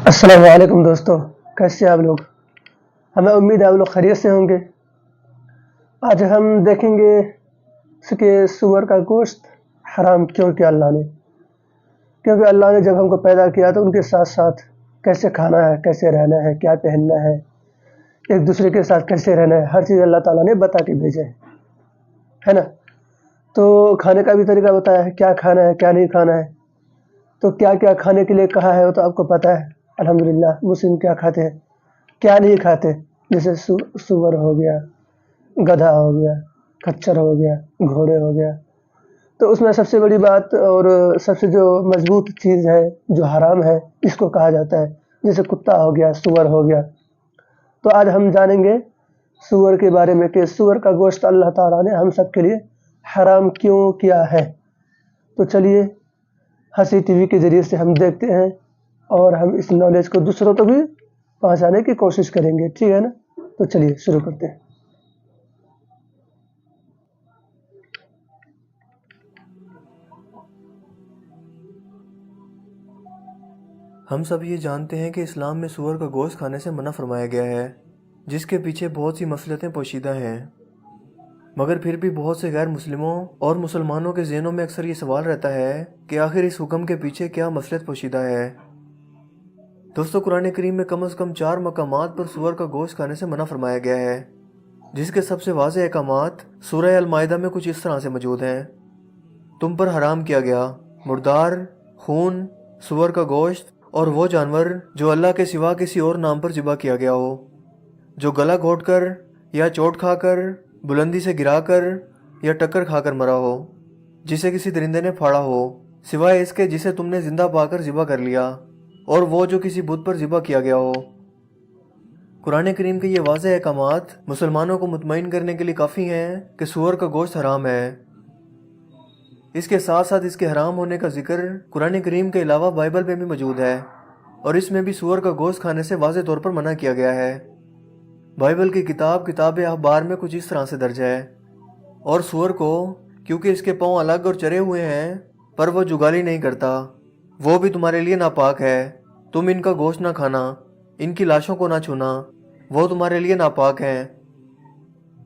السلام علیکم دوستو، کیسے آپ لوگ؟ ہمیں امید ہے آپ لوگ خیریت سے ہوں گے۔ آج ہم دیکھیں گے کہ سور کا گوشت حرام کیوں کیا اللہ نے، کیونکہ اللہ نے جب ہم کو پیدا کیا تو ان کے ساتھ ساتھ کیسے کھانا ہے، کیسے رہنا ہے، کیا پہننا ہے، ایک دوسرے کے ساتھ کیسے رہنا ہے، ہر چیز اللہ تعالیٰ نے بتا کے بھیجے ہے نا۔ تو کھانے کا بھی طریقہ بتایا ہے، کیا کھانا ہے کیا نہیں کھانا ہے۔ تو کیا کیا کھانے کے لیے کہا ہے وہ تو آپ کو پتہ ہے الحمدللہ۔ مسلم کیا کھاتے ہیں کیا نہیں کھاتے، جیسے سور ہو گیا، گدھا ہو گیا، کچر ہو گیا، گھوڑے ہو گیا۔ تو اس میں سب سے بڑی بات اور سب سے جو مضبوط چیز ہے جو حرام ہے اس کو کہا جاتا ہے، جیسے کتا ہو گیا، سور ہو گیا۔ تو آج ہم جانیں گے سور کے بارے میں کہ سور کا گوشت اللہ تعالیٰ نے ہم سب کے لیے حرام کیوں کیا ہے۔ تو چلیے ہنسی ٹی وی کے ذریعے سے ہم دیکھتے ہیں اور ہم اس نالج کو دوسروں کو بھی پہنچانے کی کوشش کریں گے، ٹھیک ہے نا۔ تو چلیے شروع کرتے ہیں۔ ہم سب یہ جانتے ہیں کہ اسلام میں سور کا گوشت کھانے سے منع فرمایا گیا ہے، جس کے پیچھے بہت سی مصلحتیں پوشیدہ ہیں، مگر پھر بھی بہت سے غیر مسلموں اور مسلمانوں کے ذہنوں میں اکثر یہ سوال رہتا ہے کہ آخر اس حکم کے پیچھے کیا مصلحت پوشیدہ ہے۔ دوستو، قرآن کریم میں کم از کم 4 مقامات پر سور کا گوشت کھانے سے منع فرمایا گیا ہے، جس کے سب سے واضح احکامات سورہ المائدہ میں کچھ اس طرح سے موجود ہیں۔ تم پر حرام کیا گیا مردار، خون، سور کا گوشت اور وہ جانور جو اللہ کے سوا کسی اور نام پر ذبح کیا گیا ہو، جو گلا گھونٹ کر یا چوٹ کھا کر، بلندی سے گرا کر یا ٹکر کھا کر مرا ہو، جسے کسی درندے نے پھاڑا ہو سوائے اس کے جسے تم نے زندہ پا کر ذبح کر لیا، اور وہ جو کسی بت پر ذبح کیا گیا ہو۔ قرآن کریم کے یہ واضح احکامات مسلمانوں کو مطمئن کرنے کے لیے کافی ہیں کہ سور کا گوشت حرام ہے۔ اس کے ساتھ ساتھ اس کے حرام ہونے کا ذکر قرآن کریم کے علاوہ بائبل میں بھی موجود ہے، اور اس میں بھی سور کا گوشت کھانے سے واضح طور پر منع کیا گیا ہے۔ بائبل کی کتاب اخبار میں کچھ اس طرح سے درج ہے، اور سور کو کیونکہ اس کے پاؤں الگ اور چرے ہوئے ہیں پر وہ جگالی نہیں کرتا، وہ بھی تمہارے لیے ناپاک ہے، تم ان کا گوشت نہ کھانا، ان کی لاشوں کو نہ چھونا، وہ تمہارے لیے ناپاک ہیں۔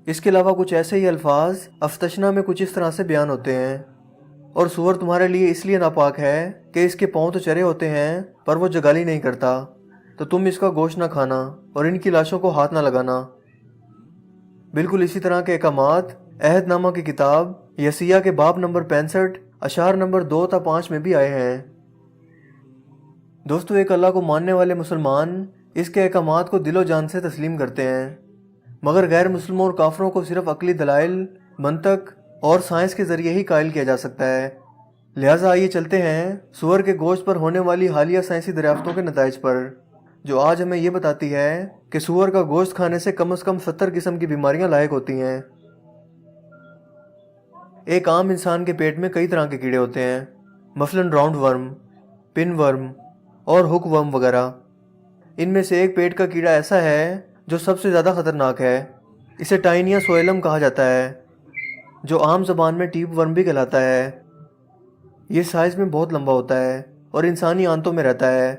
اس کے علاوہ کچھ ایسے ہی الفاظ افتشنا میں کچھ اس طرح سے بیان ہوتے ہیں، اور سور تمہارے لیے اس لیے ناپاک ہے کہ اس کے پاؤں تو چرے ہوتے ہیں پر وہ جگالی نہیں کرتا، تو تم اس کا گوشت نہ کھانا اور ان کی لاشوں کو ہاتھ نہ لگانا۔ بالکل اسی طرح کے احکامات عہد نامہ کی کتاب یسیہ کے باب نمبر 65 اشعار نمبر 2 تا 5 میں بھی آئے ہیں۔ دوستو، ایک اللہ کو ماننے والے مسلمان اس کے احکامات کو دل و جان سے تسلیم کرتے ہیں، مگر غیر مسلموں اور کافروں کو صرف عقلی دلائل، منطق اور سائنس کے ذریعے ہی قائل کیا جا سکتا ہے۔ لہٰذا آئیے چلتے ہیں سور کے گوشت پر ہونے والی حالیہ سائنسی دریافتوں کے نتائج پر، جو آج ہمیں یہ بتاتی ہے کہ سور کا گوشت کھانے سے کم از کم 70 قسم کی بیماریاں لاحق ہوتی ہیں۔ ایک عام انسان کے پیٹ میں کئی طرح کے کیڑے ہوتے ہیں، مثلاً راؤنڈ ورم، پن ورم اور ہک ورم وغیرہ۔ ان میں سے ایک پیٹ کا کیڑا ایسا ہے جو سب سے زیادہ خطرناک ہے، اسے ٹائنیا سوئلم کہا جاتا ہے، جو عام زبان میں ٹیپ ورم بھی کہلاتا ہے۔ یہ سائز میں بہت لمبا ہوتا ہے اور انسانی آنتوں میں رہتا ہے،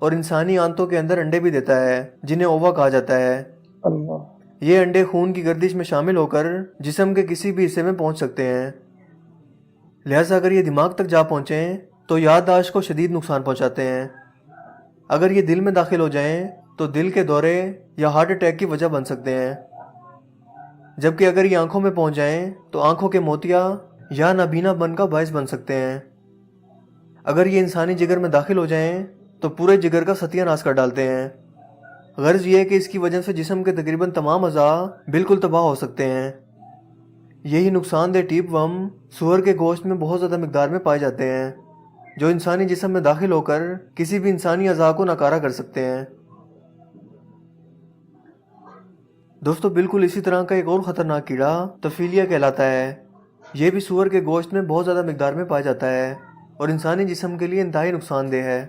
اور انسانی آنتوں کے اندر انڈے بھی دیتا ہے جنہیں اووا کہا جاتا ہے۔ اللہ، یہ انڈے خون کی گردش میں شامل ہو کر جسم کے کسی بھی حصے میں پہنچ سکتے ہیں، لہٰذا اگر یہ دماغ تک جا پہنچیں تو یادداشت کو شدید نقصان پہنچاتے ہیں۔ اگر یہ دل میں داخل ہو جائیں تو دل کے دورے یا ہارٹ اٹیک کی وجہ بن سکتے ہیں، جبکہ اگر یہ آنکھوں میں پہنچ جائیں تو آنکھوں کے موتیا یا نابینا بن کا باعث بن سکتے ہیں۔ اگر یہ انسانی جگر میں داخل ہو جائیں تو پورے جگر کا ستیہ ناش کر ڈالتے ہیں۔ غرض یہ ہے کہ اس کی وجہ سے جسم کے تقریباً تمام اعضاء بالکل تباہ ہو سکتے ہیں۔ یہی نقصان دہ ٹیپ ورم سور کے گوشت میں بہت زیادہ مقدار میں پائے جاتے ہیں، جو انسانی جسم میں داخل ہو کر کسی بھی انسانی اعضاء کو ناکارہ کر سکتے ہیں۔ دوستو، بالکل اسی طرح کا ایک اور خطرناک کیڑا تفیلیا کہلاتا ہے۔ یہ بھی سور کے گوشت میں بہت زیادہ مقدار میں پایا جاتا ہے اور انسانی جسم کے لیے انتہائی نقصان دہ ہے۔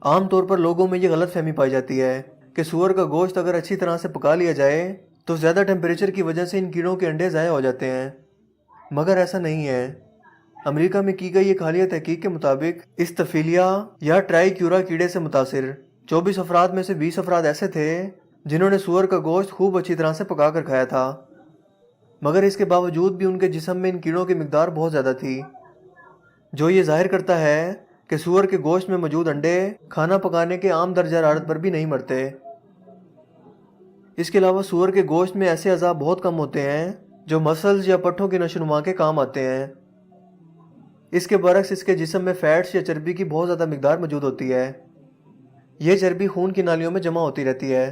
عام طور پر لوگوں میں یہ غلط فہمی پائی جاتی ہے کہ سور کا گوشت اگر اچھی طرح سے پکا لیا جائے تو زیادہ ٹیمپریچر کی وجہ سے ان کیڑوں کے انڈے ضائع ہو جاتے ہیں، مگر ایسا نہیں ہے۔ امریکہ میں کی گئی ایک حالیہ تحقیق کے مطابق اس طفیلیا یا ٹرائیکیورا کیڑے سے متاثر 24 افراد میں سے 20 افراد ایسے تھے جنہوں نے سور کا گوشت خوب اچھی طرح سے پکا کر کھایا تھا، مگر اس کے باوجود بھی ان کے جسم میں ان کیڑوں کی مقدار بہت زیادہ تھی، جو یہ ظاہر کرتا ہے کہ سور کے گوشت میں موجود انڈے کھانا پکانے کے عام درجہ حرارت پر بھی نہیں مرتے۔ اس کے علاوہ سور کے گوشت میں ایسے اعضاء بہت کم ہوتے ہیں جو مسلز یا پٹھوں کی نشو و نما کے کام آتے ہیں۔ اس کے برعکس اس کے جسم میں فیٹس یا چربی کی بہت زیادہ مقدار موجود ہوتی ہے۔ یہ چربی خون کی نالیوں میں جمع ہوتی رہتی ہے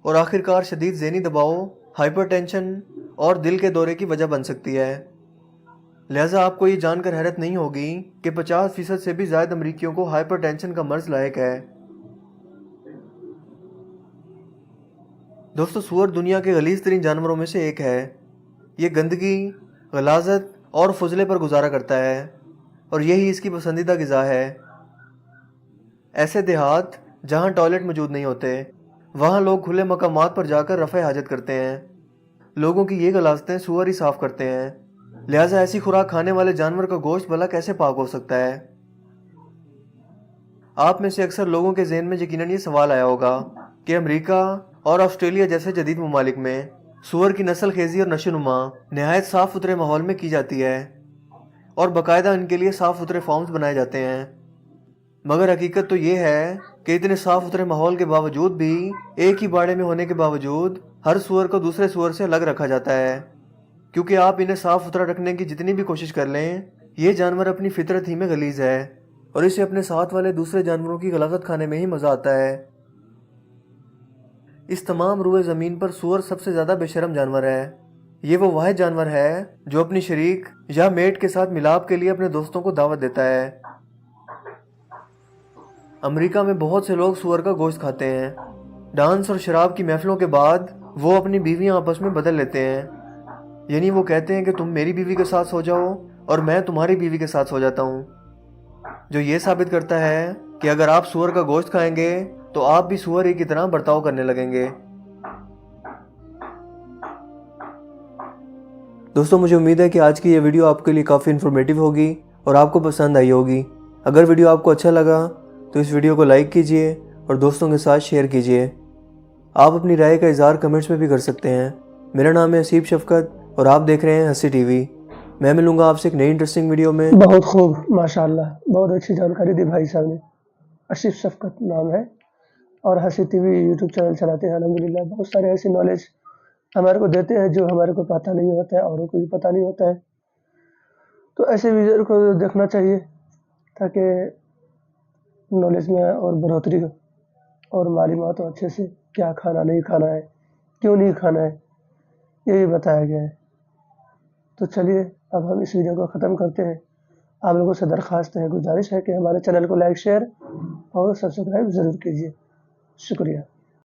اور آخرکار شدید ذہنی دباؤ، ہائپر ٹینشن اور دل کے دورے کی وجہ بن سکتی ہے۔ لہٰذا آپ کو یہ جان کر حیرت نہیں ہوگی کہ 50% سے بھی زائد امریکیوں کو ہائپر ٹینشن کا مرض لاحق ہے۔ دوستو، سور دنیا کے غلیظ ترین جانوروں میں سے ایک ہے۔ یہ گندگی، غلاظت اور فضلے پر گزارا کرتا ہے اور یہی اس کی پسندیدہ غذا ہے۔ ایسے دیہات جہاں ٹوائلٹ موجود نہیں ہوتے، وہاں لوگ کھلے مقامات پر جا کر رفع حاجت کرتے ہیں۔ لوگوں کی یہ غلاظتیں سور ہی صاف کرتے ہیں، لہٰذا ایسی خوراک کھانے والے جانور کا گوشت بھلا کیسے پاک ہو سکتا ہے؟ آپ میں سے اکثر لوگوں کے ذہن میں یقیناً یہ سوال آیا ہوگا کہ امریکہ اور آسٹریلیا جیسے جدید ممالک میں سور کی نسل خیزی اور نشو و نما نہایت صاف ستھرے ماحول میں کی جاتی ہے اور باقاعدہ ان کے لیے صاف ستھرے فارمز بنائے جاتے ہیں، مگر حقیقت تو یہ ہے کہ اتنے صاف ستھرے ماحول کے باوجود بھی ایک ہی باڑے میں ہونے کے باوجود ہر سور کو دوسرے سور سے الگ رکھا جاتا ہے، کیونکہ آپ انہیں صاف ستھرا رکھنے کی جتنی بھی کوشش کر لیں، یہ جانور اپنی فطرت ہی میں غلیظ ہے اور اسے اپنے ساتھ والے دوسرے جانوروں کی غلاظت کھانے میں ہی مزہ آتا ہے۔ اس تمام روئے زمین پر سور سب سے زیادہ بے شرم جانور ہے۔ یہ وہ واحد جانور ہے جو اپنی شریک یا میٹ کے ساتھ ملاپ کے لیے اپنے دوستوں کو دعوت دیتا ہے۔ امریکہ میں بہت سے لوگ سور کا گوشت کھاتے ہیں۔ ڈانس اور شراب کی محفلوں کے بعد وہ اپنی بیویاں آپس میں بدل لیتے ہیں، یعنی وہ کہتے ہیں کہ تم میری بیوی کے ساتھ سو جاؤ اور میں تمہاری بیوی کے ساتھ سو جاتا ہوں، جو یہ ثابت کرتا ہے کہ اگر آپ سور کا گوشت کھائیں گے تو آپ بھی سور ہی کی طرح برتاؤ کرنے لگیں گے۔ دوستو، مجھے امید ہے کہ آج کی یہ ویڈیو آپ کے لیے کافی انفارمیٹیو ہوگی اور آپ کو پسند آئی ہوگی۔ اگر ویڈیو آپ کو اچھا لگا تو اس ویڈیو کو لائک کیجئے اور دوستوں کے ساتھ شیئر کیجئے۔ آپ اپنی رائے کا اظہار کمنٹس میں بھی کر سکتے ہیں۔ میرا نام ہے حسیب شفقت اور آپ دیکھ رہے ہیں ہنسی ٹی وی۔ میں ملوں گا آپ سے ایک نئی انٹرسٹنگ ویڈیو میں۔ بہت خوب، ماشاءاللہ، بہت اچھی جانکاری دی بھائی صاحب نے۔ حسیب شفقت نام ہے اور ہنسی ٹی وی یوٹیوب چینل چلاتے ہیں۔ الحمدللہ بہت سارے ایسی نالج ہمارے کو دیتے ہیں جو ہمارے کو پتہ نہیں ہوتا ہے، اوروں کو بھی پتہ نہیں ہوتا ہے، تو ایسے ویڈیو کو دیکھنا چاہیے تاکہ نالج میں اور بڑھوتری ہو اور معلومات ہو اچھے سے، کیا کھانا نہیں کھانا ہے، کیوں نہیں کھانا ہے، یہی بتایا گیا ہے۔ تو چلیے اب ہم اس ویڈیو کو ختم کرتے ہیں۔ آپ لوگوں سے درخواست ہے، گزارش ہے کہ ہمارے چینل کو لائک، شیئر اور سبسکرائب ضرور کیجیے۔ شکریہ۔